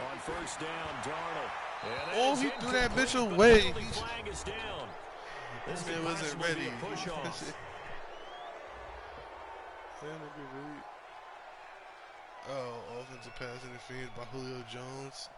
On first down, Darnold. Oh, he threw that bitch away. Flag is down. This man wasn't ready. Push off. Oh, offensive pass interference by Julio Jones.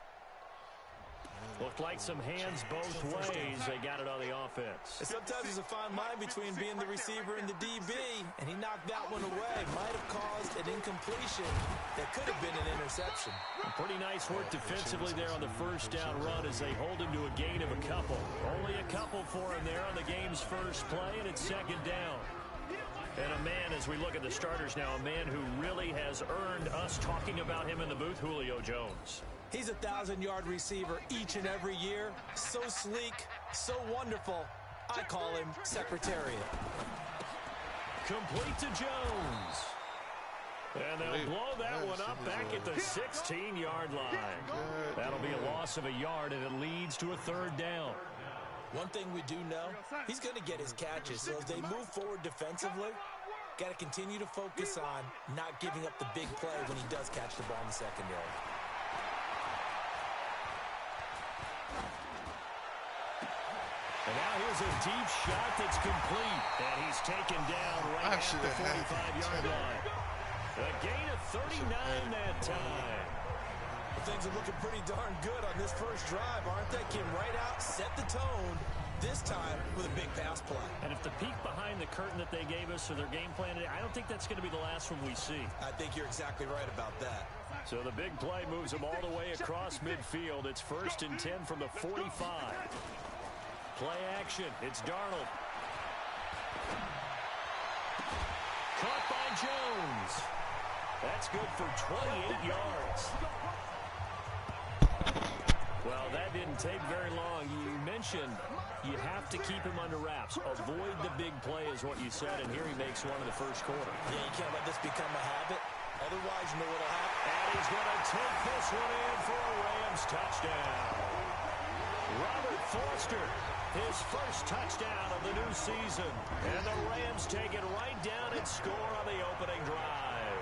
Looked like some hands both ways. They got it on the offense. And sometimes there's a fine line between being the receiver and the DB, and he knocked that one away. Might have caused an incompletion that could have been an interception. Pretty nice work defensively there on the first down run as they hold him to a gain of a couple. Only a couple for him there on the game's first play, and it's second down. And a man, as we look at the starters now, a man who really has earned us talking about him in the booth, Julio Jones. He's a 1,000-yard receiver each and every year. So sleek, so wonderful. I call him Secretariat. Complete to Jones. And they'll blow that one up back at the 16-yard line. That'll be a loss of a yard, and it leads to a third down. One thing we do know, he's going to get his catches. So as they move forward defensively, got to continue to focus on not giving up the big play when he does catch the ball in the secondary. And now here's a deep shot that's complete. And he's taken down right at the 45-yard line. A gain of 39 that time. Things are looking pretty darn good on this first drive, aren't they? Came right out, set the tone, this time with a big pass play. And if the peek behind the curtain that they gave us or their game plan, I don't think that's going to be the last one we see. I think you're exactly right about that. So the big play moves them all the way across midfield. It's 1st and 10 from the 45. Play action. It's Darnold. Caught by Jones. That's good for 28 yards. Well, that didn't take very long. You mentioned you have to keep him under wraps. Avoid the big play is what you said, and here he makes one in the first quarter. Yeah, you can't let this become a habit. Otherwise, you know what'll happen. And he's going to take this one in for a Rams touchdown. Robert Foster, his first touchdown of the new season. And the Rams take it right down and score on the opening drive.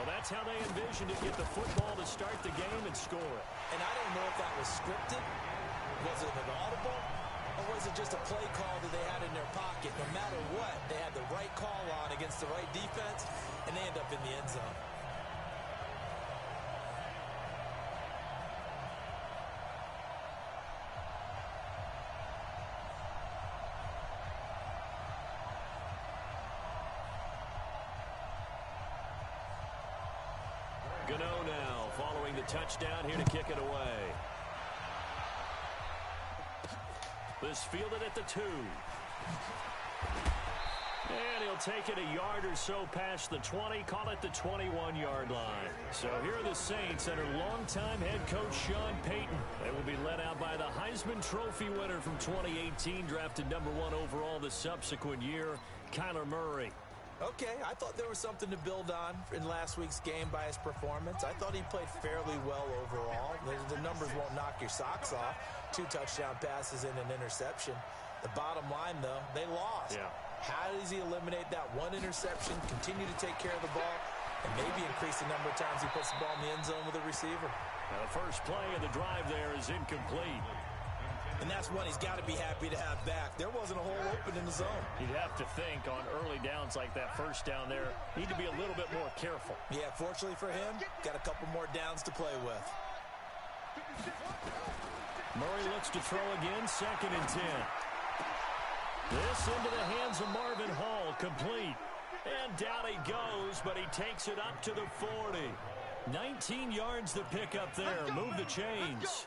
Well, that's how they envisioned it, get the football to start the game and score it. And I don't know if that was scripted. Was it an audible? Or was it just a play call that they had in their pocket? No matter what, they had the right call on against the right defense, and they end up in the end zone. Gano now following the touchdown here to kick it away. This fielded at the 2. And he'll take it a yard or so past the 20, call it the 21-yard line. So here are the Saints under longtime head coach Sean Payton. They will be led out by the Heisman Trophy winner from 2018, drafted #1 overall the subsequent year, Kyler Murray. Okay, I thought there was something to build on in last week's game by his performance. I thought he played fairly well overall. The numbers won't knock your socks off. 2 touchdown passes and an interception. The bottom line, though, they lost. Yeah. How does he eliminate that one interception, continue to take care of the ball, and maybe increase the number of times he puts the ball in the end zone with a receiver? Now, the first play of the drive there is incomplete. And that's one he's got to be happy to have back. There wasn't a hole open in the zone. You'd have to think on early downs like that first down there, need to be a little bit more careful. Yeah, fortunately for him, got a couple more downs to play with. Murray looks to throw again, 2nd and 10. This into the hands of Marvin Hall, complete. And down he goes, but he takes it up to the 40. 19 yards to pick up there. Move the chains.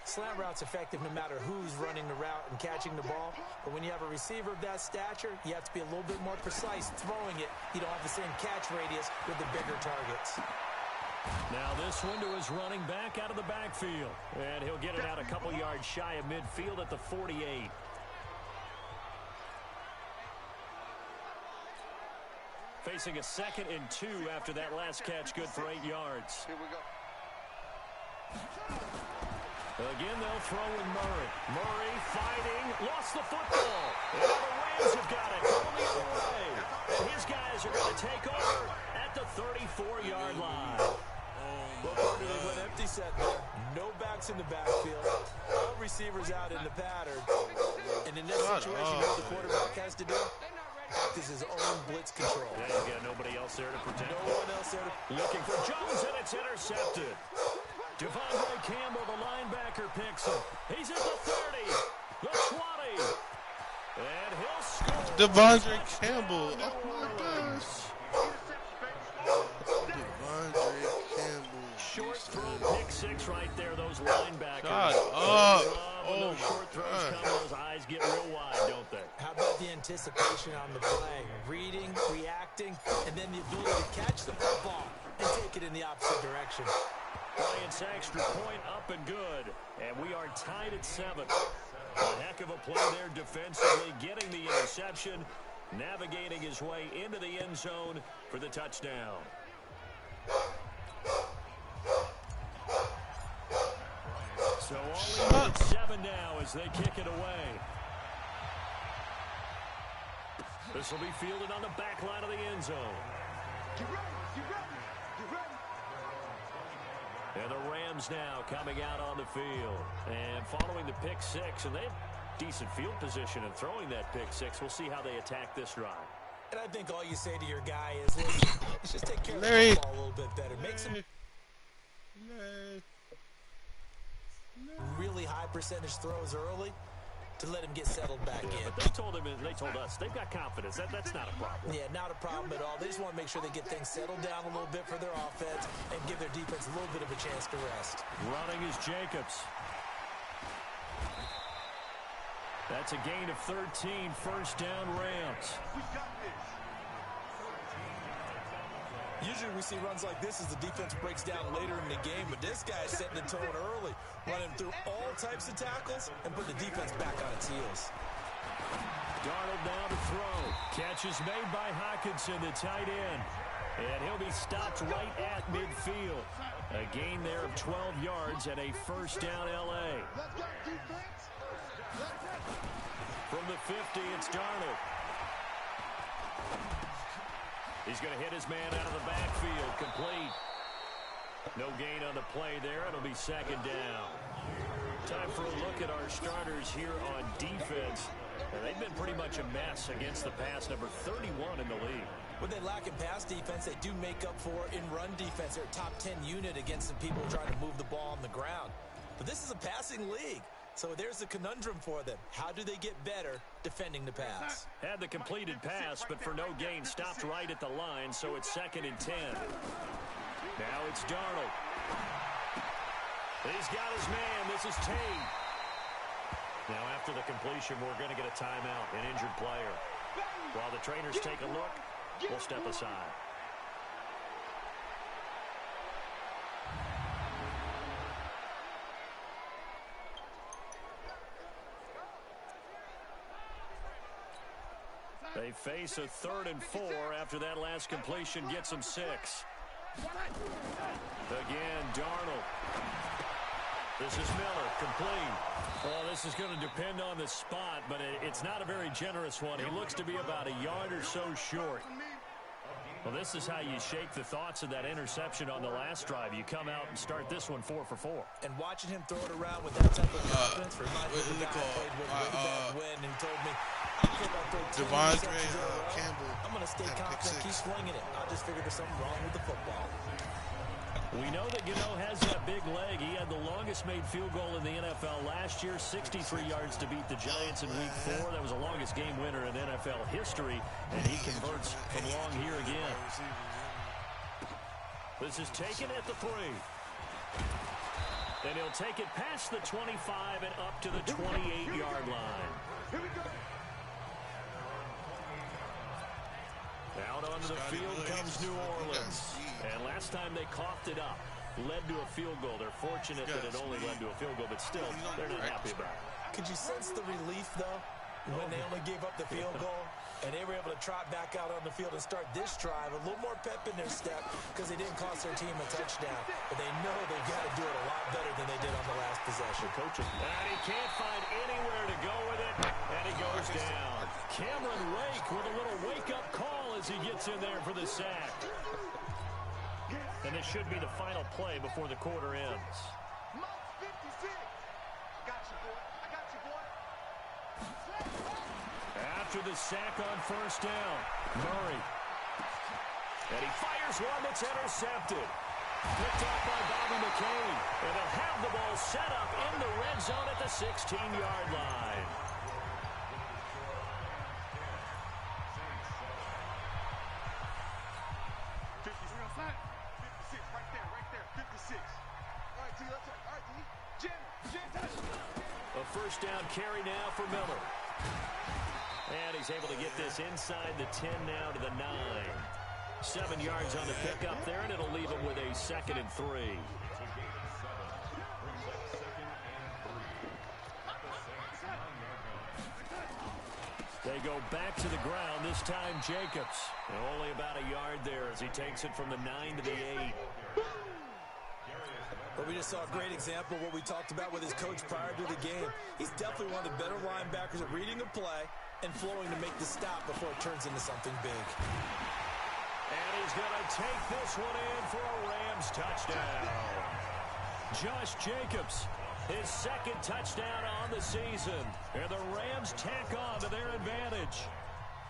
Slant route's effective no matter who's running the route and catching the ball. But when you have a receiver of that stature, you have to be a little bit more precise throwing it. You don't have the same catch radius with the bigger targets. Now this one to his running back out of the backfield. And he'll get it out a couple yards shy of midfield at the 48. Facing a 2nd and 2 after that last catch, good for 8 yards. Here we go. Again, they'll throw in Murray. Murray fighting, lost the football. And the Rams have got it going the other way. And his guys are going to take over at the 34-yard line. Well, they went empty set there. No backs in the backfield. All receivers out in the pattern. And in this situation, what the quarterback has to do? Practice his own blitz control. Yeah, he's got nobody else there to protect. No one else there. Looking for Jones, and it's intercepted. Devondre Campbell, the linebacker, picks him. He's at the 30, the 20, and he'll score. Devondre Campbell. Oh, my gosh. Devondre Campbell. Short throw, pick six right there, those linebackers. God up. When those short throws come, those eyes get real wide, don't they? How about the anticipation on the play? Reading, reacting, and then the ability to catch the football and take it in the opposite direction. Bryant's extra point up and good. And we are tied at 7. A heck of a play there defensively, getting the interception, navigating his way into the end zone for the touchdown. So only at 7 now as they kick it away. This will be fielded on the back line of the end zone. And the Rams now coming out on the field. And following the pick six, and they have decent field position in throwing that pick six. We'll see how they attack this drive. And I think all you say to your guy is, listen, let's just take care of the football a little bit better. Make some really high percentage throws early to let him get settled back in. But they told us they've got confidence. That's not a problem. Yeah, not a problem at all. They just want to make sure they get things settled down a little bit for their offense and give their defense a little bit of a chance to rest. Running is Jacobs. That's a gain of 13, first down Rams. Usually we see runs like this as the defense breaks down later in the game, but this guy's setting the tone early, running through all types of tackles and putting the defense back on its heels. Darnold now to throw. Catch is made by Hockenson, the tight end. And he'll be stopped right at midfield. A gain there of 12 yards and a first down L.A. From the 50, it's Darnold. He's going to hit his man out of the backfield. Complete. No gain on the play there. It'll be second down. Time for a look at our starters here on defense. They've been pretty much a mess against the pass, number 31 in the league. When they lack in pass defense, they do make up for in run defense. They're a top 10 unit against some people trying to move the ball on the ground. But this is a passing league. So there's a conundrum for them. How do they get better defending the pass? Had the completed pass, but for no gain, stopped right at the line, so it's second and 10. Now it's Darnold. He's got his man. This is Tate. Now after the completion, we're going to get a timeout, an injured player. While the trainers take a look, we'll step aside. They face a 3rd and 4 after that last completion gets them 6. Again, Darnold. This is Miller, complete. Well, this is going to depend on the spot, but it's not a very generous one. He looks to be about a yard or so short. Well, this is how you shake the thoughts of that interception on the last drive. You come out and start this one 4 for 4. And watching him throw it around with that type of confidence reminds me of the guy I played with way back when, and he told me, Devondre Campbell. I'm going to stay confident, keep swinging it. I just figured there's something wrong with the football. We know that Gano has that big leg. He had the longest made field goal in the NFL last year, 63 yards to beat the Giants in Week 4. That was the longest game winner in NFL history, and he converts from long here again. This is taken at the 3. And he'll take it past the 25 and up to the 28-yard line. Out onto the field comes New Orleans. And last time they coughed it up, led to a field goal. They're fortunate that it only led to a field goal, but still, they're not happy about it. Could you sense the relief, though, when they only gave up the field goal And they were able to trot back out on the field and start this drive. A little more pep in their step because they didn't cost their team a touchdown. But they know they've got to do it a lot better than they did on the last possession. And he can't find anywhere to go with it. And he goes down. Cameron Rake with a little wake-up call as he gets in there for the sack. And this should be the final play before the quarter ends. After the sack on first down, Murray. And he fires one that's intercepted. Picked off by Bobby McCain. And they'll have the ball set up in the red zone at the 16-yard line. A first down carry now for Miller. And he's able to get this inside the 10 now to the 9. 7 yards on the pickup there, and it'll leave him with a 2nd and 3. They go back to the ground, this time Jacobs. And only about a yard there as he takes it from the 9 to the 8. But we just saw a great example of what we talked about with his coach prior to the game. He's definitely one of the better linebackers at reading a play and flowing to make the stop before it turns into something big. And he's going to take this one in for a Rams touchdown. Josh Jacobs, his 2nd touchdown on the season. And the Rams tack on to their advantage.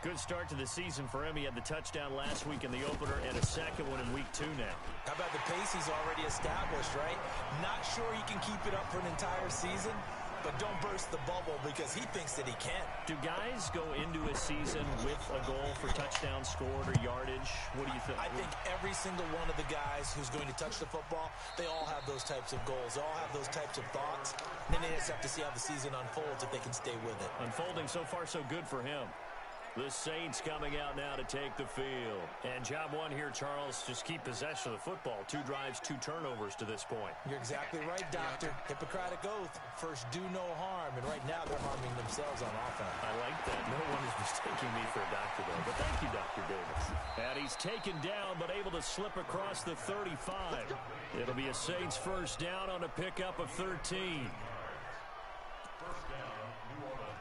Good start to the season for him. He had the touchdown last week in the opener and a second one in week 2 now. How about the pace he's already established, right? Not sure he can keep it up for an entire season, but don't burst the bubble because he thinks that he can. Do guys go into a season with a goal for touchdowns scored or yardage? What do you think? I think every single one of the guys who's going to touch the football, they all have those types of goals. They all have those types of thoughts. And then they just have to see how the season unfolds if they can stay with it. Unfolding so far so good for him. The Saints coming out now to take the field. And job one here, Charles, just keep possession of the football. 2 drives, 2 turnovers to this point. You're exactly right, Doctor. Hippocratic oath. First, do no harm. And right now, they're harming themselves on offense. I like that. No one is mistaking me for a doctor, though. But thank you, Dr. Davis. And he's taken down, but able to slip across the 35. It'll be a Saints first down on a pickup of 13.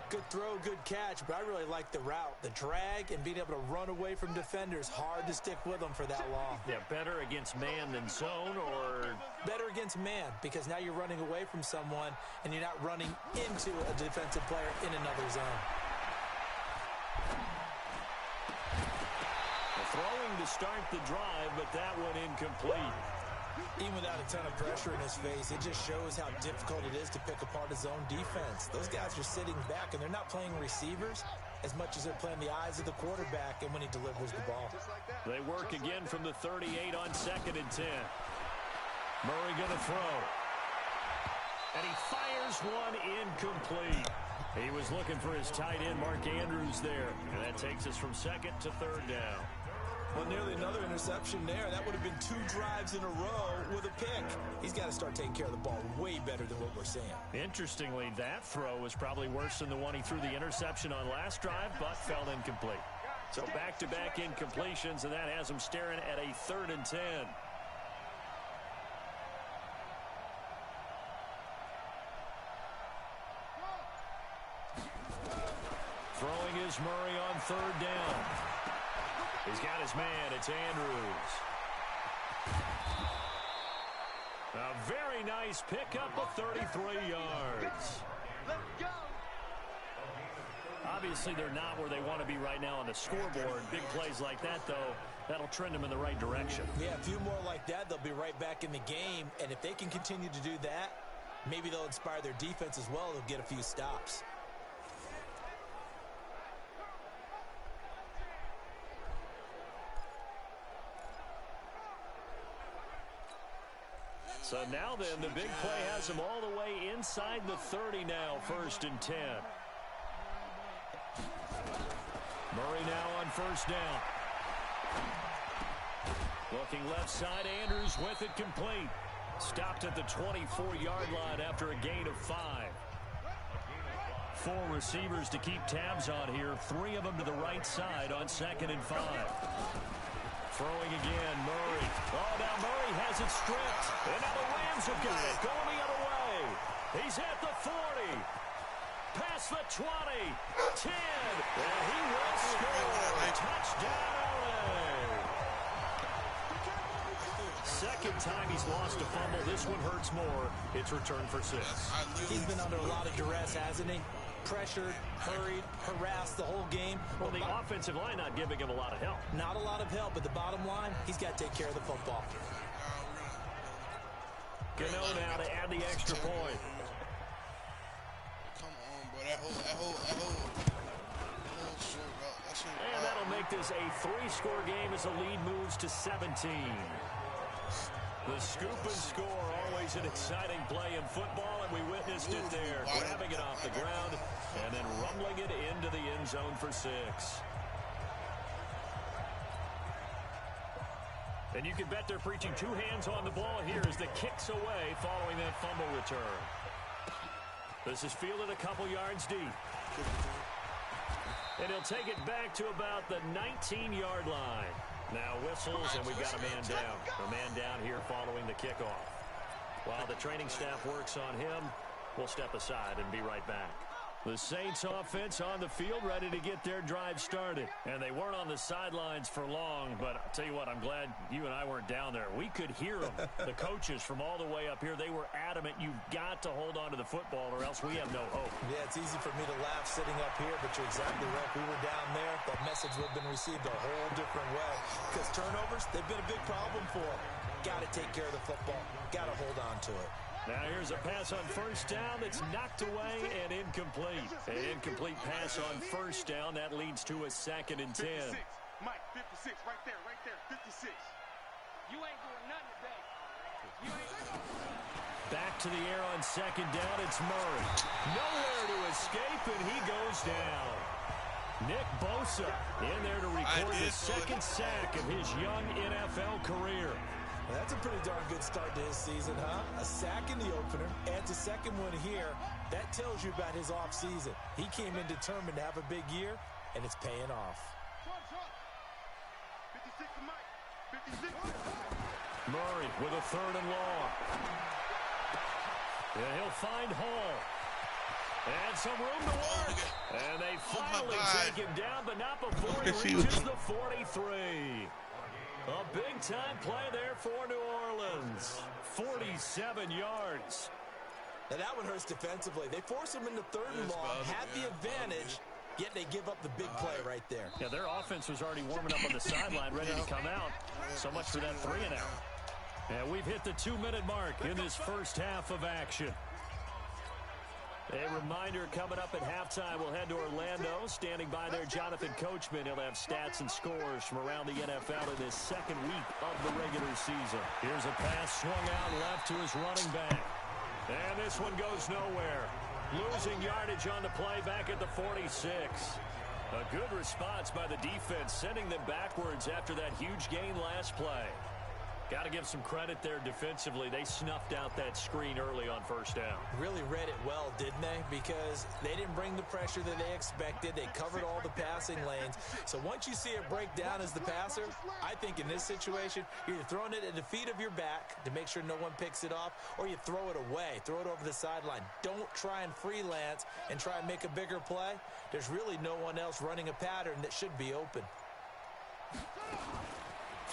Good throw, good catch, but I really like the route, the drag, and being able to run away from defenders. Hard to stick with them for that long. Yeah, better against man than zone, or better against man, because now you're running away from someone and you're not running into a defensive player in another zone. Throwing to start the drive, but that one incomplete. Even without a ton of pressure in his face, it just shows how difficult it is to pick apart his own defense. Those guys are sitting back, and they're not playing receivers as much as they're playing the eyes of the quarterback and when he delivers the ball. They work again from the 38 on 2nd and 10. Murray going to throw. And he fires one incomplete. He was looking for his tight end, Mark Andrews, there. And that takes us from 2nd to 3rd down. Well, nearly another interception there. That would have been 2 drives in a row with a pick. He's got to start taking care of the ball way better than what we're seeing. Interestingly, that throw was probably worse than the one he threw the interception on last drive, but fell incomplete. So back-to-back incompletions, and that has him staring at a 3rd and 10. Throwing is Murray on 3rd down. He's got his man. It's Andrews. A very nice pickup of 33 yards. Let's go. Obviously, they're not where they want to be right now on the scoreboard. Big plays like that, though, that'll trend them in the right direction. Yeah, a few more like that, they'll be right back in the game. And if they can continue to do that, maybe they'll inspire their defense as well. They'll get a few stops. So now then, the big play has him all the way inside the 30 now, 1st and 10. Murray now on 1st down. Looking left side, Andrews with it complete. Stopped at the 24-yard line after a gain of 5. 4 receivers to keep tabs on here. 3 of them to the right side on 2nd and 5. Throwing again, Murray. Oh, now Murray has it stripped. And now the Rams have got it. Going the other way. He's at the 40. Past the 20. 10. And he will score. Touchdown, LA. Second time he's lost a fumble. This one hurts more. It's returned for 6. He's been under a lot of duress, hasn't he? Pressured, hurried, harassed the whole game. Well, the offensive line not giving him a lot of help. Not a lot of help, but the bottom line, he's got to take care of the football. Gano now to add the extra point. Come on, bro. That whole short route. And that'll make this a 3-score game as the lead moves to 17. The scoop and score, always an exciting play in football, and we witnessed it there. Grabbing it off the ground and then rumbling it into the end zone for 6. And you can bet they're preaching 2 hands on the ball here as the kick's away following that fumble return. This is fielded a couple yards deep. And he'll take it back to about the 19-yard line. Now whistles, and we've got a man down. A man down here following the kickoff. While the training staff works on him, we'll step aside and be right back. The Saints offense on the field, ready to get their drive started. And they weren't on the sidelines for long, but I'll tell you what, I'm glad you and I weren't down there. We could hear them. The coaches from all the way up here, they were adamant, you've got to hold on to the football or else we have no hope. Yeah, it's easy for me to laugh sitting up here, but you're exactly right. We were down there. That message would have been received a whole different way. Because turnovers, they've been a big problem for them. Got to take care of the football. Got to hold on to it. Now here's a pass on first down that's knocked away and incomplete. An incomplete pass on first down. That leads to a 2nd and 10. 56. Mike, 56. Right there. 56. You ain't doing nothing today. Back to the air on 2nd down. It's Murray. Nowhere to escape, and he goes down. Nick Bosa in there to record the 2nd sack of his young NFL career. Well, that's a pretty darn good start to his season, huh? A sack in the opener, adds a second one here. That tells you about his offseason. He came in determined to have a big year, and it's paying off. 56 to Mike. 56. Murray with a 3rd and long. Yeah, he'll find Hall. And some room to work. And they finally take him down, but not before he reaches the 43. A big-time play there for New Orleans. 47 yards. Now that one hurts defensively. They force him into 3rd and long, have the advantage, yet they give up the big play right there. Yeah, their offense was already warming up on the sideline, ready to come out. So much for that 3 and out. And we've hit the 2-minute mark in this first half of action. A reminder coming up at halftime, we'll head to Orlando. Standing by there, Jonathan Coachman. He'll have stats and scores from around the NFL in this 2nd week of the regular season. Here's a pass swung out left to his running back. And this one goes nowhere. Losing yardage on the play back at the 46. A good response by the defense, sending them backwards after that huge gain last play. Got to give some credit there defensively. They snuffed out that screen early on first down. Really read it well, didn't they? Because they didn't bring the pressure that they expected. They covered all the passing lanes. So once you see it break down as the passer, I think in this situation, you're either throwing it at the feet of your back to make sure no one picks it off, or you throw it away, throw it over the sideline. Don't try and freelance and try and make a bigger play. There's really no one else running a pattern that should be open.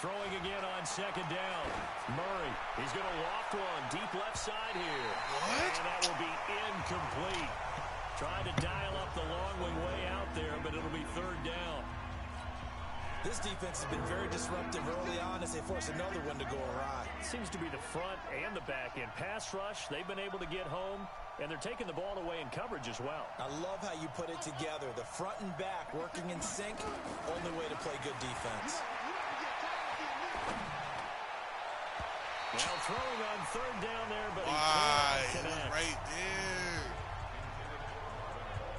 Throwing again on 2nd down. Murray, he's going to loft one deep left side here. What? And that will be incomplete. Trying to dial up the long one way out there, but it'll be 3rd down. This defense has been very disruptive early on as they force another one to go awry. Seems to be the front and the back end. Pass rush, they've been able to get home, and they're taking the ball away in coverage as well. I love how you put it together. The front and back working in sync, only way to play good defense. Now throwing on 3rd down there, but he Why? can't connect. Right there.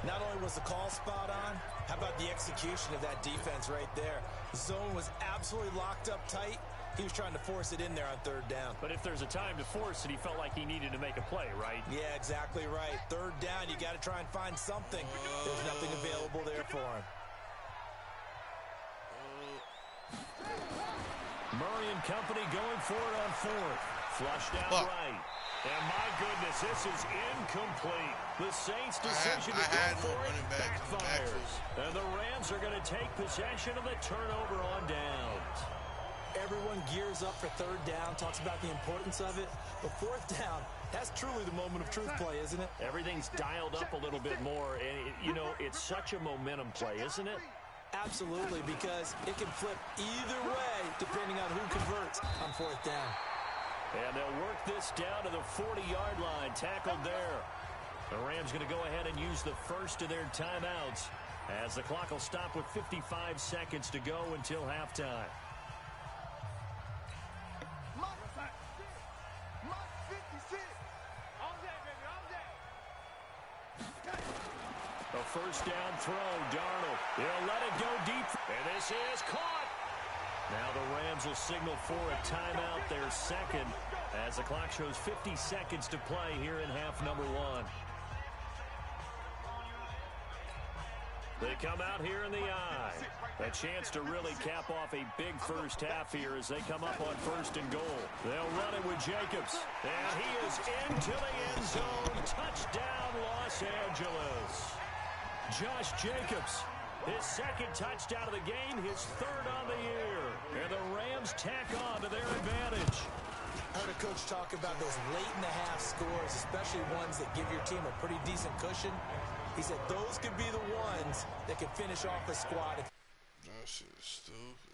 Not only was the call spot on, how about the execution of that defense right there? The zone was absolutely locked up tight. He was trying to force it in there on 3rd down. But if there's a time to force it, he felt like he needed to make a play, right? Yeah, exactly right. 3rd down, you got got to try and find something. There's nothing available there for him. Murray and company going for it on fourth. Flushed out right. And my goodness, this is incomplete. The Saints' decision to go for it backfires. And the Rams are going to take possession of the turnover on downs. Everyone gears up for third down, talks about the importance of it. But fourth down, that's truly the moment of truth play, isn't it? Everything's dialed up a little bit more. And, you know, it's such a momentum play, isn't it? Absolutely, because it can flip either way depending on who converts on fourth down. And they'll work this down to the 40-yard line, tackled there. The Rams going to go ahead and use the first of their timeouts as the clock will stop with 55 seconds to go until halftime. A first down throw, Darnold. He'll let it go deep. And this is caught. Now the Rams will signal for a timeout, their second, as the clock shows 50 seconds to play here in half number one. They come out here in the eye. A chance to really cap off a big first half here as they come up on first and goal. They'll run it with Jacobs. And he is into the end zone. Touchdown, Los Angeles. Josh Jacobs, his second touchdown of the game, his third on the year. And the Rams tack on to their advantage. I heard a coach talk about those late-in-the-half scores, especially ones that give your team a pretty decent cushion. He said those could be the ones that can finish off a squad. That shit is stupid.